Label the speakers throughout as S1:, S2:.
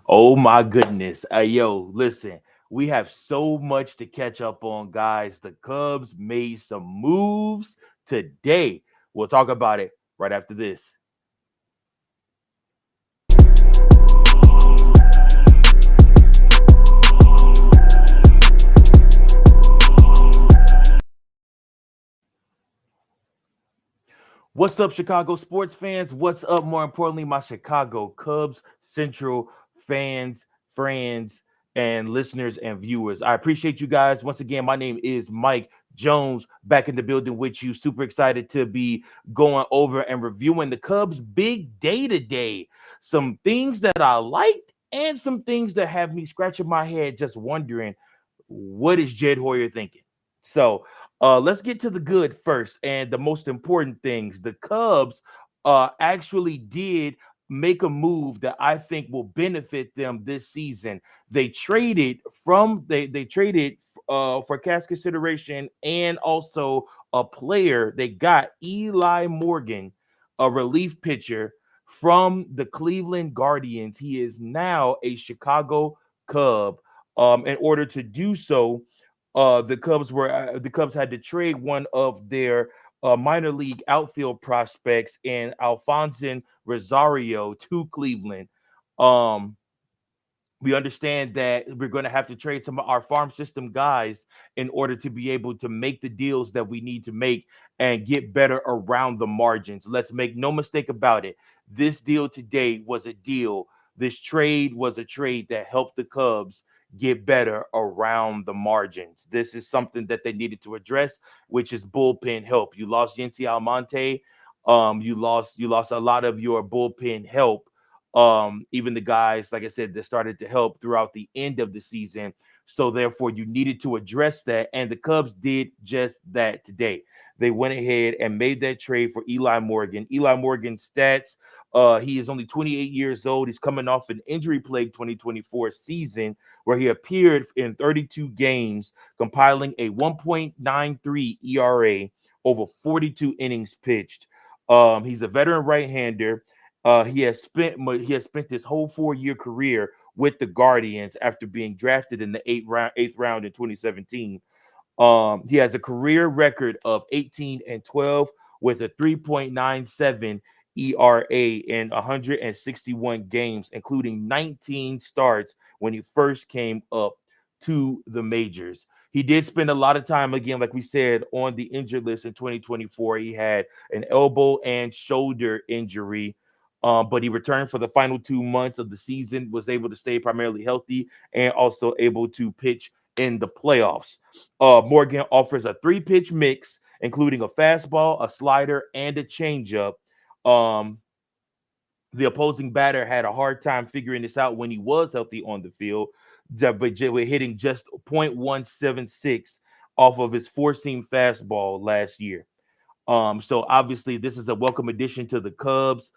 S1: Oh my goodness. Yo, listen, we have so much to catch up on, guys. The Cubs made some moves today. We'll talk about it right after this. What's up, Chicago sports fans? What's up, more importantly, my Chicago Cubs Central fans, friends, and listeners and viewers? I appreciate you guys. Once again, my name is Mike Jones, back in the building with you. Super excited to be going over and reviewing the Cubs' big day today. Some things that I liked and some things that have me scratching my head just wondering, what is Jed Hoyer thinking? So let's get to the good first and the most important things. The Cubs actually did make a move that I think will benefit them this season. They traded for cash consideration and also a player. They got Eli Morgan, a relief pitcher from the Cleveland Guardians. He is now a Chicago Cub. In order to do so, the Cubs had to trade one of their minor league outfield prospects in Alfonso Rosario to Cleveland. Um, we understand that we're going to have to trade some of our farm system guys in order to be able to make the deals that we need to make and get better around the margins. Let's make no mistake about it. This deal today was a deal. This trade was a trade that helped the Cubs get better around the margins. This is something that they needed to address, which is bullpen help. You lost Yency Almonte. You lost a lot of your bullpen help, even the guys, like I said, that started to help throughout the end of the season. So therefore, you needed to address that, and the Cubs did just that today. They went ahead and made that trade for Eli Morgan. Eli Morgan's stats: he is only 28 years old. He's coming off an injury-plagued 2024 season where he appeared in 32 games, compiling a 1.93 ERA over 42 innings pitched. He's a veteran right-hander. He has spent his whole 4 year career with the Guardians after being drafted in the eighth round in 2017. He has a career record of 18 and 12 with a 3.97 ERA in 161 games, including 19 starts when he first came up to the majors. He did spend a lot of time, again, like we said, on the injured list in 2024. He had an elbow and shoulder injury, but he returned for the final 2 months of the season, was able to stay primarily healthy, and also able to pitch in the playoffs. Morgan offers a three-pitch mix, including a fastball, a slider, and a changeup. Um, the opposing batter had a hard time figuring this out when he was healthy on the field, but we're hitting just .176 off of his four-seam fastball last year. So obviously this is a welcome addition to the Cubs.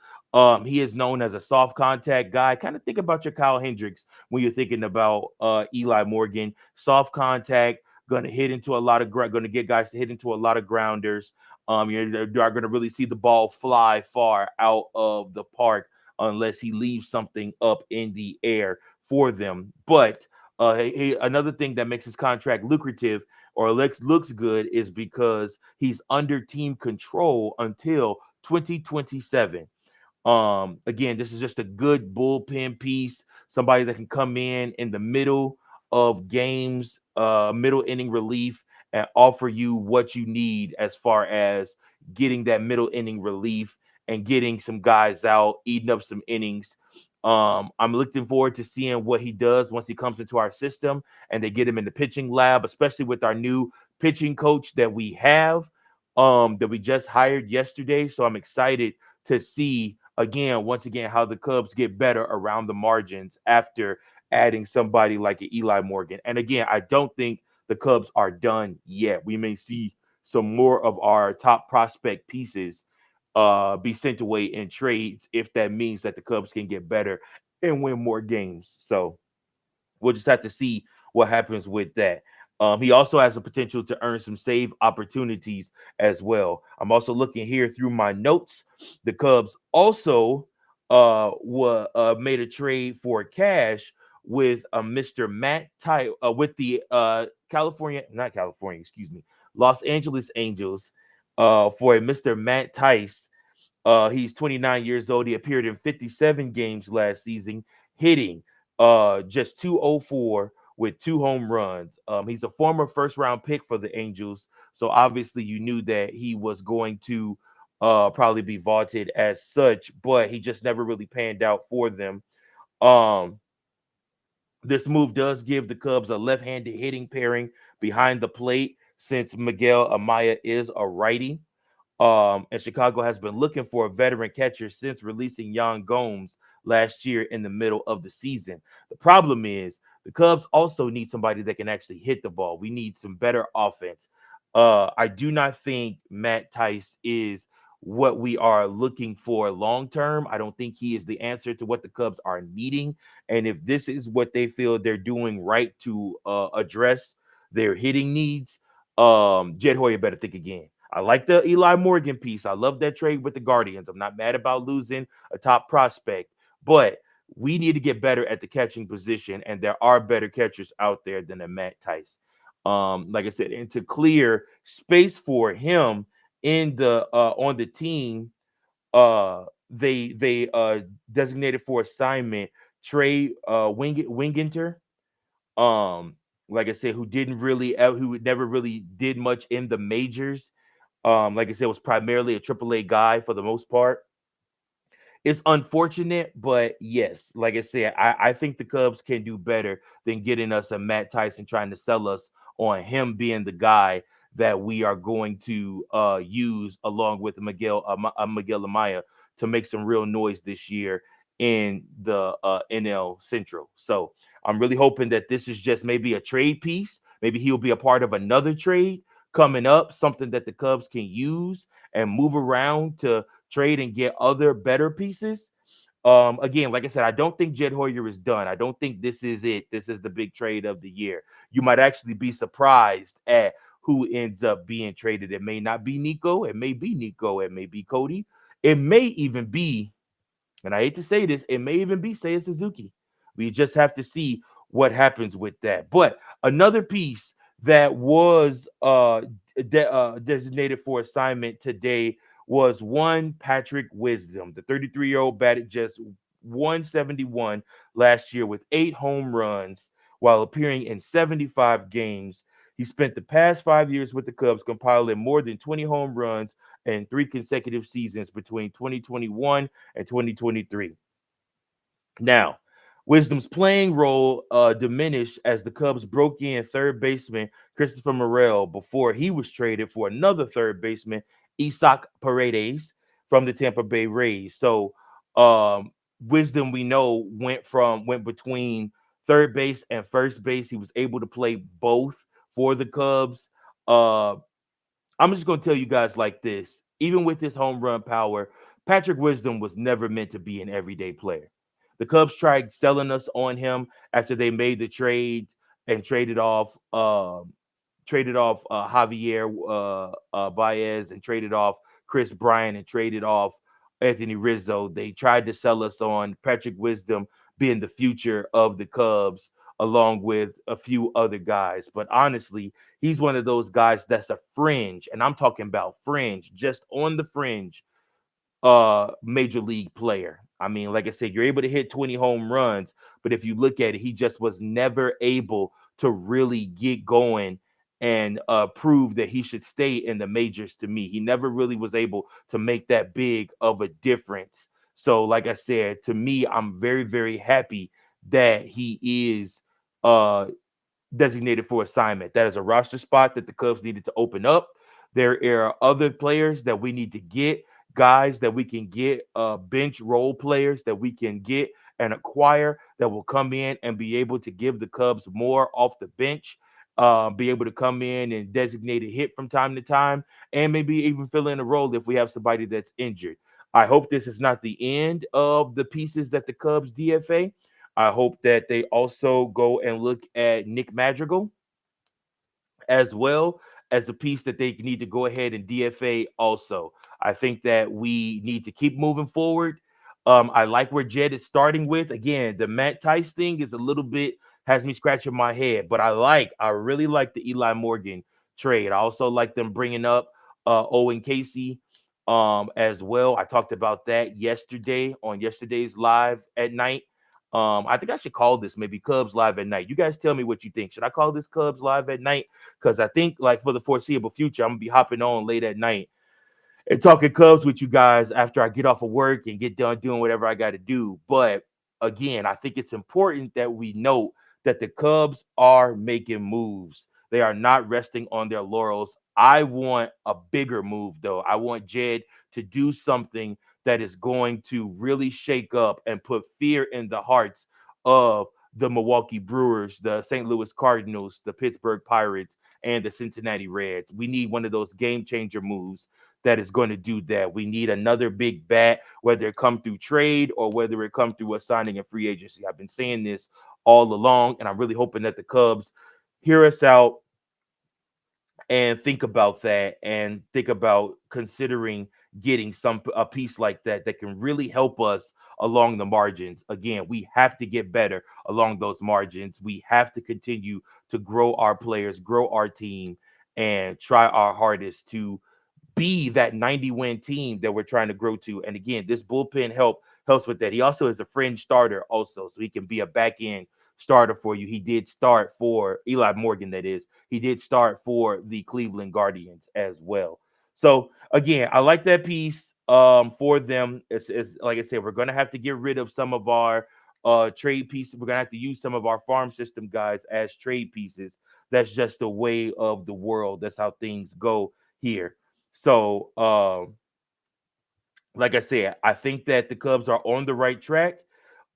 S1: He is known as a soft contact guy. Kind of think about your Kyle Hendricks when you're thinking about Eli Morgan. Soft contact, gonna hit into a lot of gonna get guys to hit into a lot of grounders. You're gonna really see the ball fly far out of the park unless he leaves something up in the air for them. But another thing that makes his contract lucrative or looks good is because he's under team control until 2027. Again, this is just a good bullpen piece, somebody that can come in the middle of games, middle inning relief, and offer you what you need as far as getting that middle inning relief and getting some guys out, eating up some innings. I'm looking forward to seeing what he does once he comes into our system and they get him in the pitching lab, especially with our new pitching coach that we just hired yesterday. So I'm excited to see again, once again, how the Cubs get better around the margins after adding somebody like an Eli Morgan. And again, I don't think the Cubs are done yet. We may see some more of our top prospect pieces be sent away in trades if that means that the Cubs can get better and win more games. So we'll just have to see what happens with that. He also has the potential to earn some save opportunities as well. I'm also looking here through my notes. The Cubs also made a trade for cash with Mr. Matt Ty with the not California, excuse me, Los Angeles Angels for a Mr. Matt Tice. He's 29 years old. He appeared in 57 games last season, hitting just 204 with 2 home runs. He's a former first round pick for the Angels, so obviously you knew that he was going to probably be vaunted as such, but he just never really panned out for them. Um, this move does give the Cubs a left-handed hitting pairing behind the plate since Miguel Amaya is a righty. And Chicago has been looking for a veteran catcher since releasing Yan Gomes last year in the middle of the season. The problem is the Cubs also need somebody that can actually hit the ball. We need some better offense. I do not think Matt Tice is what we are looking for long term. I don't think he is the answer to what the Cubs are needing. And if this is what they feel they're doing right to address their hitting needs, Jed Hoyer better think again. I like the Eli Morgan piece. I love that trade with the Guardians. I'm not mad about losing a top prospect, but we need to get better at the catching position, and there are better catchers out there than a Matt Tice. Like I said, and to clear space for him in the on the team, they designated for assignment Trey Wingenter. Um, like I said, who never really did much in the majors. Like I said, was primarily a AAA guy for the most part. It's unfortunate, but yes, like I said, I think the Cubs can do better than getting us a Matt Tyson trying to sell us on him being the guy that we are going to use along with Miguel Amaya to make some real noise this year in the NL Central. So I'm really hoping that this is just maybe a trade piece. Maybe he'll be a part of another trade coming up, something that the Cubs can use and move around to trade and get other better pieces. Again, like I said, I don't think Jed Hoyer is done. I don't think this is it. This is the big trade of the year. You might actually be surprised at who ends up being traded. It may not be Nico. It may be Nico. It may be Cody. It may even be, and I hate to say this, it may even be Seiya Suzuki. We just have to see what happens with that. But another piece that was designated for assignment today was one Patrick Wisdom. The 33-year-old batted just 171 last year with 8 home runs while appearing in 75 games. He spent the past 5 years with the Cubs, compiling more than 20 home runs in 3 consecutive seasons between 2021 and 2023. Now, Wisdom's playing role diminished as the Cubs broke in third baseman Christopher Morel before he was traded for another third baseman, Isaac Paredes, from the Tampa Bay Rays. So, Wisdom, we know, went between third base and first base. He was able to play both for the Cubs. Uh, I'm just going to tell you guys like this. Even with his home run power, Patrick Wisdom was never meant to be an everyday player. The Cubs tried selling us on him after they made the trade and traded off Javier Baez and traded off Chris Bryant and traded off Anthony Rizzo. They tried to sell us on Patrick Wisdom being the future of the Cubs along with a few other guys. But honestly, he's one of those guys that's a fringe, and I'm talking about fringe, just on the fringe major league player. I mean, like I said, you're able to hit 20 home runs, but if you look at it, he just was never able to really get going and prove that he should stay in the majors to me. He never really was able to make that big of a difference. So, like I said, to me, I'm very, very happy that he is uh designated for assignment. That is a roster spot that the Cubs needed to open up. There are other players that we need to get, guys that we can get, bench role players that we can get and acquire that will come in and be able to give the Cubs more off the bench, be able to come in and designate a hit from time to time, and maybe even fill in a role if we have somebody that's injured. I hope this is not the end of the pieces that the Cubs DFA. I hope that they also go and look at Nick Madrigal as well as a piece that they need to go ahead and DFA also. I think that we need to keep moving forward. I like where Jed is starting with. Again, the Matt Tice thing is a little bit has me scratching my head, but I really like the Eli Morgan trade. I also like them bringing up Owen Casey as well. I talked about that yesterday on yesterday's live at night. I think I should call this maybe Cubs live at night. You guys tell me what you think. Should I call this Cubs live at night? Because I think like for the foreseeable future, I'm gonna be hopping on late at night and talking Cubs with you guys after I get off of work and get done doing whatever I got to do. But again, I think it's important that we note that the Cubs are making moves. They are not resting on their laurels. I want a bigger move, though. I want Jed to do something that is going to really shake up and put fear in the hearts of the Milwaukee Brewers, the St. Louis Cardinals, the Pittsburgh Pirates, and the Cincinnati Reds. We need one of those game changer moves that is going to do that. We need another big bat, whether it come through trade or whether it come through a signing and free agency. I've been saying this all along, and I'm really hoping that the Cubs hear us out and think about that and think about considering getting some a piece like that that can really help us along the margins. Again, we have to get better along those margins. We have to continue to grow our players, grow our team, and try our hardest to be that 90 win team that we're trying to grow to. And again, this bullpen helps with that. He also is a fringe starter also, so he can be a back end starter for you. He did start for Eli Morgan, that is. He did start for the Cleveland Guardians as well. So again, I like that piece for them. It's like I said, we're gonna have to get rid of some of our trade pieces. We're gonna have to use some of our farm system guys as trade pieces. That's just the way of the world. That's how things go here. So, like I said, I think that the Cubs are on the right track.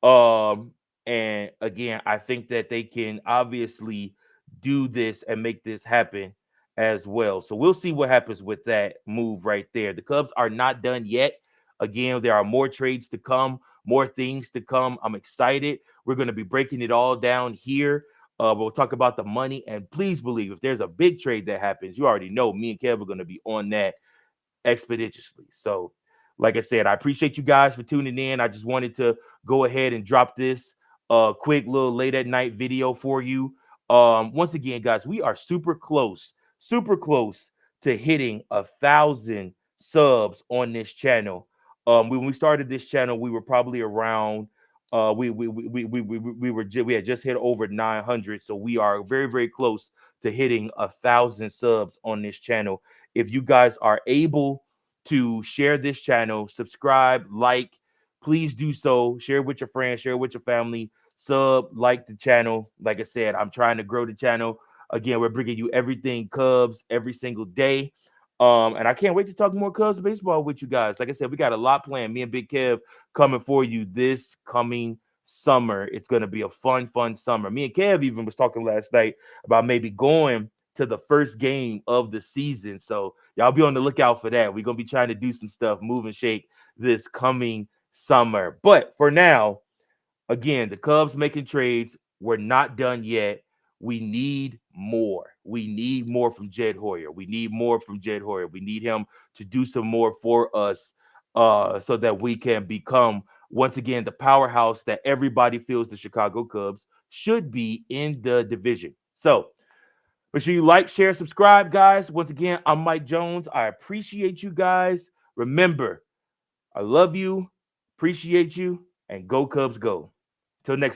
S1: Um, and again, I think that they can obviously do this and make this happen as well. So we'll see what happens with that move right there. The Cubs are not done yet. Again, there are more trades to come, more things to come. I'm excited. We're going to be breaking it all down here. We'll talk about the money. And please believe if there's a big trade that happens, you already know me and Kev are going to be on that expeditiously. So, like I said, I appreciate you guys for tuning in. I just wanted to go ahead and drop this quick little late at night video for you. Once again, guys, we are super close to hitting 1,000 subs on this channel. When we started this channel, we were probably around we had just hit over 900, so we are very close to hitting 1,000 subs on this channel. If you guys are able to share this channel, subscribe, like, please do so. Share with your friends, share with your family, like the channel. Like I said, I'm trying to grow the channel. Again, we're bringing you everything Cubs every single day. And I can't wait to talk more Cubs baseball with you guys. Like I said, we got a lot planned. Me and Big Kev coming for you this coming summer. It's going to be a fun summer. Me and Kev even was talking last night about maybe going to the first game of the season. So y'all be on the lookout for that. We're going to be trying to do some stuff, move and shake this coming summer. But for now, again, the Cubs making trades. We're not done yet. We need more. We need more from Jed Hoyer. We need more from Jed Hoyer. We need him to do some more for us so that we can become, once again, the powerhouse that everybody feels the Chicago Cubs should be in the division. So make sure you like, share, subscribe, guys. Once again, I'm Mike Jones. I appreciate you guys. Remember, I love you, appreciate you, and go Cubs go. Till next